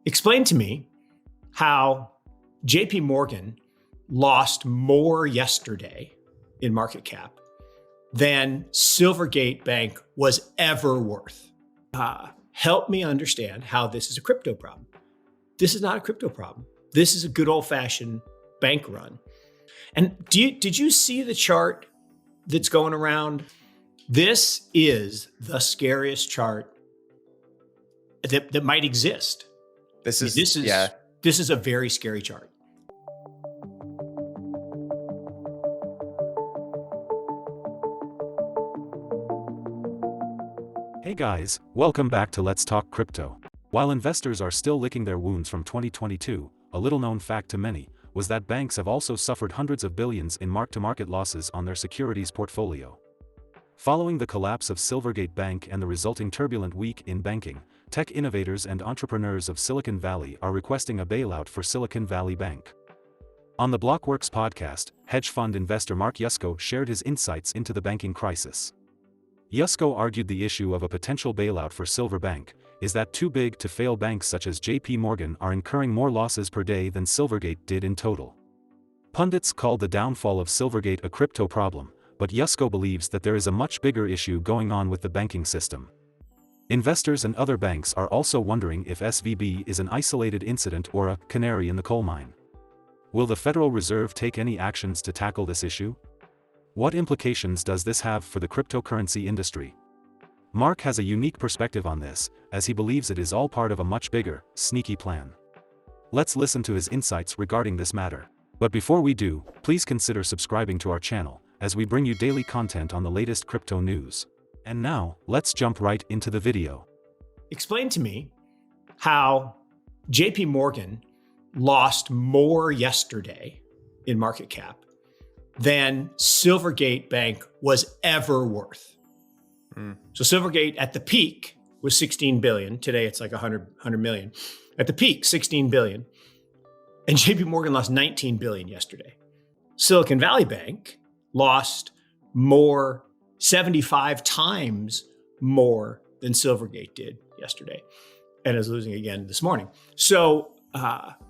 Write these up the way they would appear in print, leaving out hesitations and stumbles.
Explain to me how JP Morgan lost more yesterday in market cap than Silvergate Bank was ever worth. Help me understand how this is a crypto problem. This is not a crypto problem. This is a good old-fashioned bank run. And did you see the chart that's going around? This is the scariest chart that might exist. This is a very scary chart. Hey guys, welcome back to Let's Talk Crypto. While investors are still licking their wounds from 2022, a little-known fact to many was that banks have also suffered hundreds of billions in mark-to-market losses on their securities portfolio. Following the collapse of Silvergate Bank and the resulting turbulent week in banking, tech innovators and entrepreneurs of Silicon Valley are requesting a bailout for Silicon Valley Bank. On the Blockworks podcast, hedge fund investor Mark Yusko shared his insights into the banking crisis. Yusko argued the issue of a potential bailout for Silver Bank is that too big to fail banks such as JP Morgan are incurring more losses per day than Silvergate did in total. Pundits called the downfall of Silvergate a crypto problem, but Yusko believes that there is a much bigger issue going on with the banking system. Investors and other banks are also wondering if SVB is an isolated incident or a canary in the coal mine. Will the Federal Reserve take any actions to tackle this issue? What implications does this have for the cryptocurrency industry? Mark has a unique perspective on this, as he believes it is all part of a much bigger, sneaky plan. Let's listen to his insights regarding this matter. But before we do, please consider subscribing to our channel, as we bring you daily content on the latest crypto news. And now, let's jump right into the video. Explain to me how JP Morgan lost more yesterday in market cap than Silvergate Bank was ever worth. So Silvergate at the peak was 16 billion. Today it's like 100 million. At the peak, 16 billion. And JP Morgan lost 19 billion yesterday. Silicon Valley Bank lost more, 75 times more than Silvergate did yesterday, and is losing again this morning. So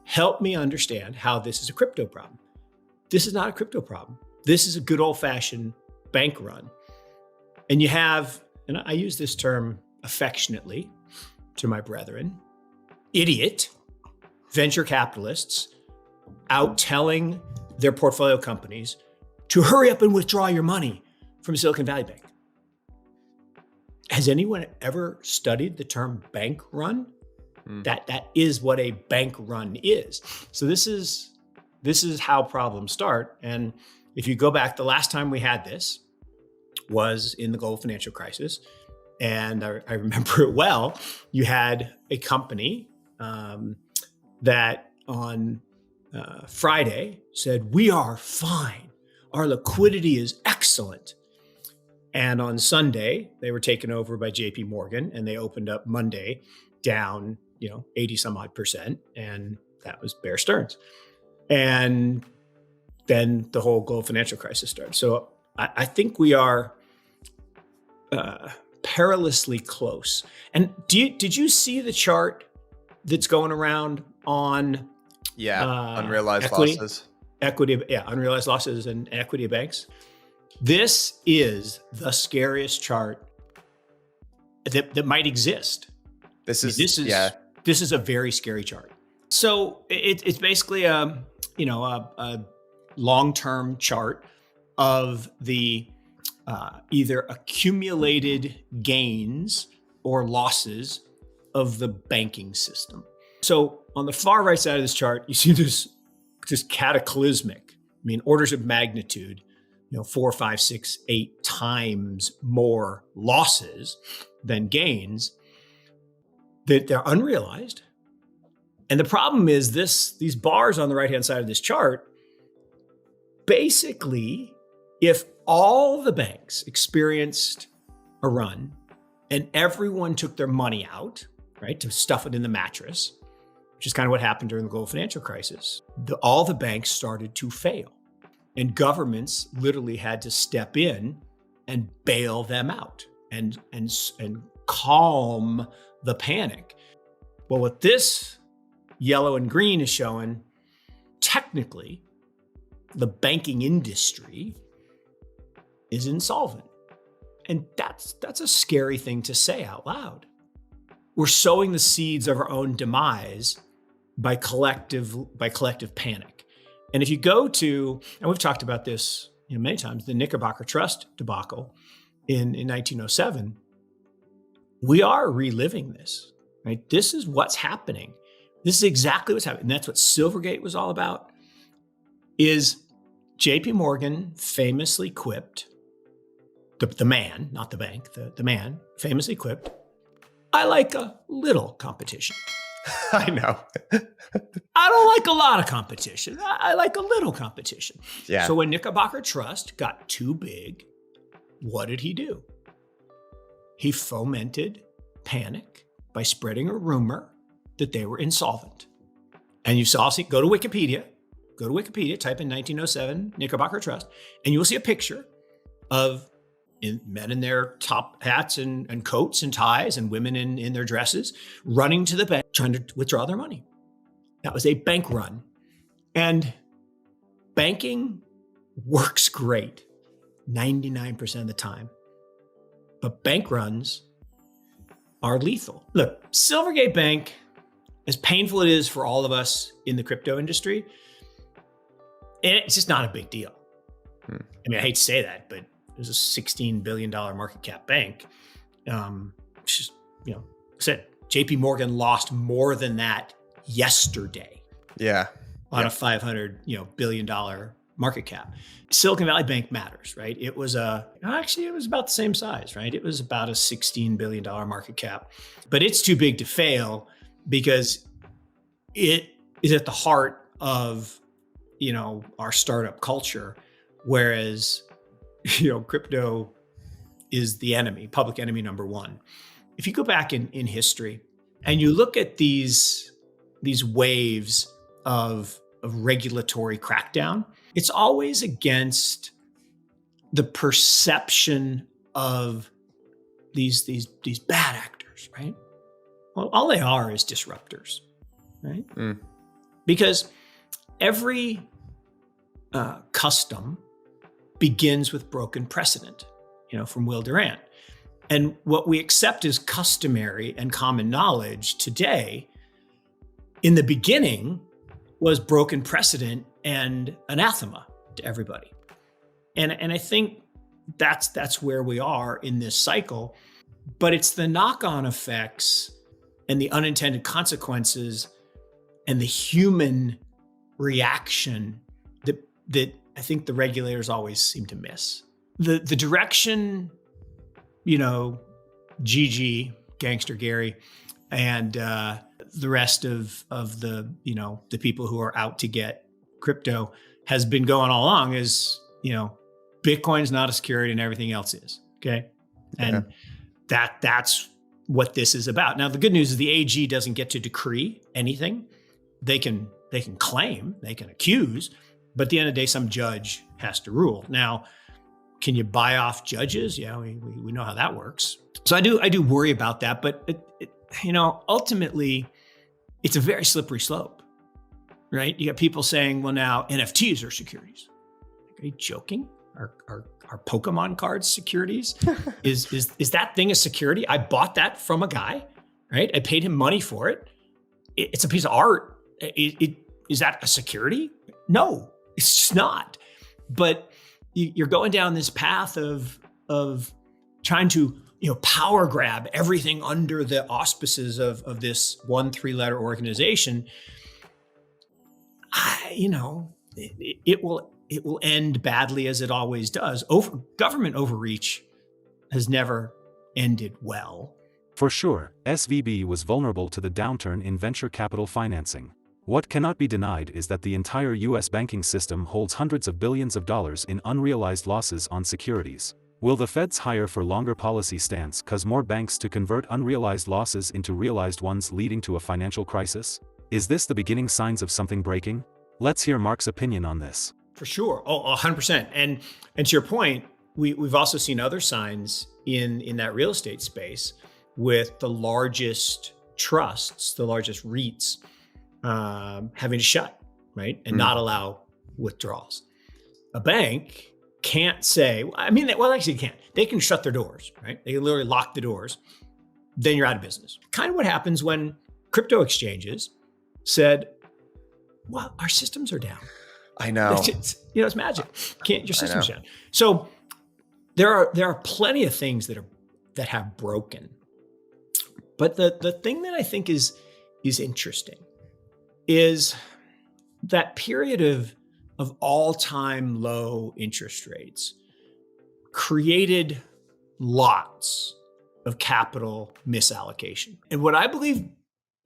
help me understand how this is a crypto problem. This is not a crypto problem. This is a good old-fashioned bank run. And you have, and I use this term affectionately to my brethren, idiot venture capitalists out telling their portfolio companies to hurry up and withdraw your money from Silicon Valley Bank. Has anyone ever studied the term bank run? That is what a bank run is. So this is how problems start. And if you go back, the last time we had this was in the global financial crisis. And I remember it well. You had a company that on Friday said, "We are fine. Our liquidity is excellent." And on Sunday, they were taken over by JP Morgan, and they opened up Monday down, 80 some odd %. And that was Bear Stearns. And then the whole global financial crisis started. So I think we are perilously close. And did you see the chart that's going around on unrealized equity, losses? Unrealized losses and equity of banks. This is the scariest chart that might exist. This is a very scary chart. So it's basically a long-term chart of the either accumulated gains or losses of the banking system. So on the far right side of this chart, you see this just cataclysmic, orders of magnitude, 4, 5, 6, 8 times more losses than gains that they're unrealized. And the problem is these bars on the right-hand side of this chart, basically, if all the banks experienced a run and everyone took their money out, right, to stuff it in the mattress, which is kind of what happened during the global financial crisis, all the banks started to fail. And governments literally had to step in and bail them out and calm the panic. Well, what this yellow and green is showing technically the banking industry is insolvent. And that's a scary thing to say out loud. We're sowing the seeds of our own demise by collective panic. And if you go to, and we've talked about this many times, the Knickerbocker Trust debacle in 1907, we are reliving this, right? This is what's happening. This is exactly what's happening. And that's what Silvergate was all about, is JP Morgan famously quipped, the man, not the bank, the man famously quipped, "I like a little competition." I know. I don't like a lot of competition. I like a little competition. Yeah. So when Knickerbocker Trust got too big, what did he do? He fomented panic by spreading a rumor that they were insolvent. And you saw, go to Wikipedia, type in 1907 Knickerbocker Trust, and you will see a picture of men in their top hats and coats and ties, and women in their dresses running to the bank trying to withdraw their money. That was a bank run. And banking works great 99% of the time. But bank runs are lethal. Look, Silvergate Bank, as painful it is for all of us in the crypto industry, it's just not a big deal. I mean, I hate to say that, but it was a $16 billion market cap bank. Just, like I said, JP Morgan lost more than that yesterday. Yeah. On a $500 billion market cap. Silicon Valley Bank matters, right? It was actually it was about the same size, right? It was about a $16 billion market cap, but it's too big to fail because it is at the heart of our startup culture, whereas crypto is the enemy, public enemy number one. If you go back in history and you look at these waves of regulatory crackdown, it's always against the perception of these bad actors, right? Well, all they are is disruptors, right? Because every custom begins with broken precedent, from Will Durant. And what we accept as customary and common knowledge today, in the beginning, was broken precedent and anathema to everybody. And I think that's where we are in this cycle. But it's the knock-on effects and the unintended consequences and the human reaction that I think the regulators always seem to miss. The direction, GG, Gangster Gary, and the rest of the the people who are out to get crypto has been going all along is Bitcoin's not a security and everything else is, okay? And that's what this is about. Now the good news is the AG doesn't get to decree anything. They can claim, they can accuse, but at the end of the day, some judge has to rule. Now, can you buy off judges? Yeah, we know how that works. So I do worry about that, but ultimately, it's a very slippery slope, right? You got people saying, well, now NFTs are securities. Are you joking? Are Pokemon cards securities? Is that thing a security? I bought that from a guy, right? I paid him money for it. It's a piece of art. Is that a security? No, it's just not. But you're going down this path of trying to power grab everything under the auspices of this 3-letter organization. It will end badly, as it always does. Government overreach has never ended well. For sure, SVB was vulnerable to the downturn in venture capital financing. What cannot be denied is that the entire U.S. banking system holds hundreds of billions of dollars in unrealized losses on securities. Will the Fed's higher for longer policy stance cause more banks to convert unrealized losses into realized ones, leading to a financial crisis? Is this the beginning signs of something breaking? Let's hear Mark's opinion on this. For sure. 100%. And to your point, we've also seen other signs in that real estate space with the largest trusts, the largest REITs, having to shut, right? And not allow withdrawals. A bank can't say, actually they can't. They can shut their doors, right? They can literally lock the doors. Then you're out of business. Kind of what happens when crypto exchanges said, well, our systems are down. I know. It's magic. Your system's down. So there are plenty of things that have broken. But the thing that I think is interesting is that period of all-time low interest rates created lots of capital misallocation. And what I believe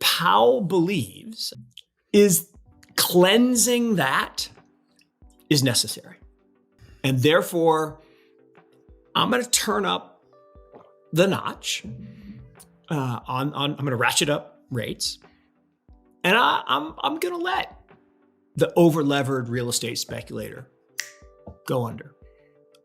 Powell believes is cleansing that is necessary. And therefore, I'm going to turn up the notch I'm going to ratchet up rates. And I'm going to let the over-levered real estate speculator go under.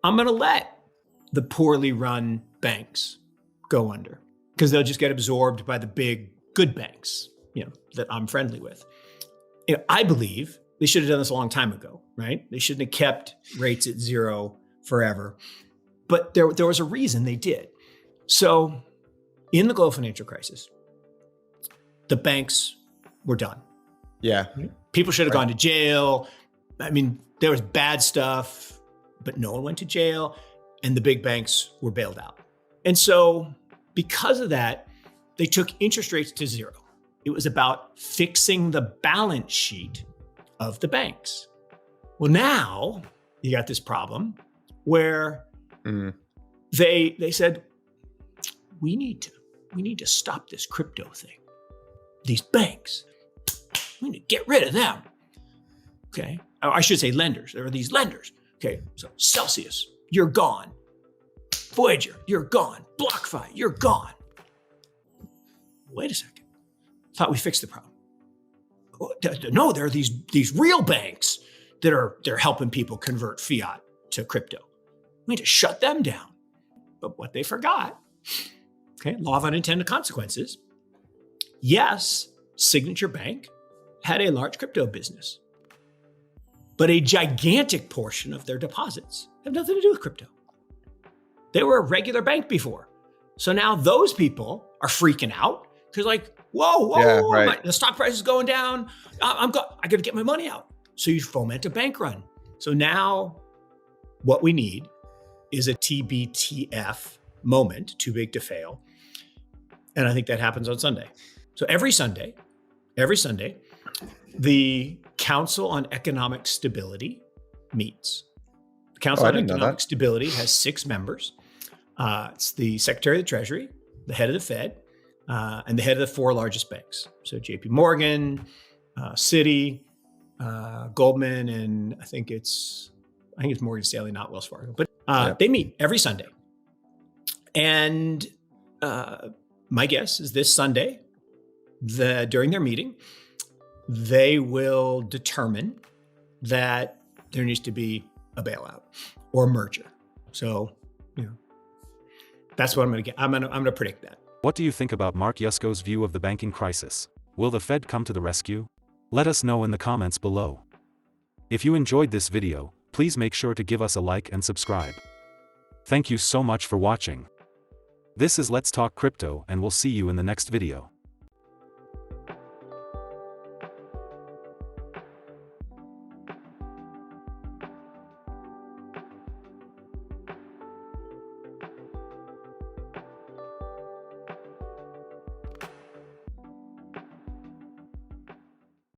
I'm going to let the poorly run banks go under because they'll just get absorbed by the big good banks, that I'm friendly with. I believe they should have done this a long time ago, right? They shouldn't have kept rates at zero forever. But there was a reason they did. So in the global financial crisis, the banks were done. Yeah. People should have gone to jail. There was bad stuff, but no one went to jail, and the big banks were bailed out. And so because of that, they took interest rates to zero. It was about fixing the balance sheet of the banks. Well, now you got this problem where they said, we need to stop this crypto thing. These banks, we need to get rid of them. Okay. I should say lenders. There are these lenders. Okay. So Celsius, you're gone. Voyager, you're gone. BlockFi, you're gone. Wait a second. Thought we fixed the problem. No, there are these real banks they're helping people convert fiat to crypto. We need to shut them down. But what they forgot, law of unintended consequences. Yes, Signature Bank had a large crypto business, but a gigantic portion of their deposits have nothing to do with crypto. They were a regular bank before. So now those people are freaking out because whoa, right. The stock price is going down. I got to get my money out. So you foment a bank run. So now what we need is a TBTF moment, too big to fail. And I think that happens on Sunday. So every Sunday, the Council on Economic Stability meets. The Council on Economic Stability has 6 members. It's the Secretary of the Treasury, the head of the Fed, and the head of the 4 largest banks. So JP Morgan, Citi, Goldman, and I think it's Morgan Stanley, not Wells Fargo. But they meet every Sunday. And my guess is this Sunday, during their meeting, they will determine that there needs to be a bailout or a merger. So, that's what I'm going to get. I'm going to predict that. What do you think about Mark Yusko's view of the banking crisis? Will the Fed come to the rescue? Let us know in the comments below. If you enjoyed this video, please make sure to give us a like and subscribe. Thank you so much for watching. This is Let's Talk Crypto, and we'll see you in the next video.